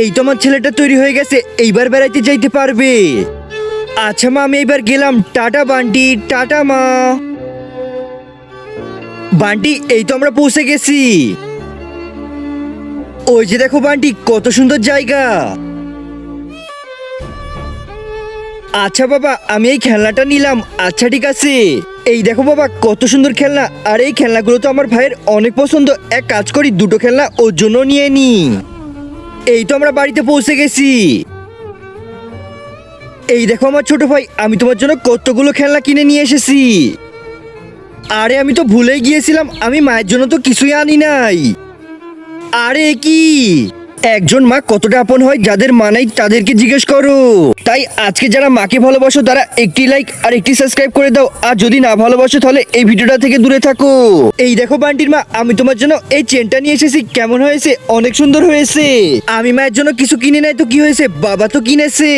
এই তো আমার ছেলেটা তৈরি হয়ে গেছে, এইবার বেড়াইতে যাইতে পারবে। আচ্ছা মা, আমি এইবার গেলাম। টাটা বান্টি, টাটা মা। বান্টি, এই তো আমরা পৌঁছে গেছি। ওই যে দেখো বান্টি, কত সুন্দর জায়গা। আচ্ছা বাবা, আমি এই খেলনাটা নিলাম। আচ্ছা ঠিক আছে। এই দেখো বাবা, কত সুন্দর খেলনা। আর এই খেলনাগুলো তো আমার ভাইয়ের অনেক পছন্দ। এক কাজ করি, দুটো খেলনা ওর জন্য নিয়ে নি। এই তো আমরা বাড়িতে পৌঁছে গেছি। এই দেখো আমার ছোট ভাই, আমি তোমার জন্য কতগুলো খেলনা কিনে নিয়ে এসেছি। আরে আমি তো ভুলেই গিয়েছিলাম, আমি মায়ের জন্য তো কিছুই আনি নাই। আরে কি, একজন মা কতটা আপন হয়, যাদের মা নাই তাদেরকে জিজ্ঞেস করো। তাই আজকে যারা মাকে ভালোবাসো তারা একটি লাইক আর একটি সাবস্ক্রাইব করে দাও, আর যদি না ভালোবাসো তাহলে এই ভিডিওটা থেকে দূরে থাকো। এই দেখো বান্টির মা, আমি তোমার জন্য এই চেনটা নিয়ে এসেছি। কেমন হয়েছে? অনেক সুন্দর হয়েছে। আমি মায়ের জন্য কিছু কিনে নাই তো কি হয়েছে, বাবা তো কিনেছে।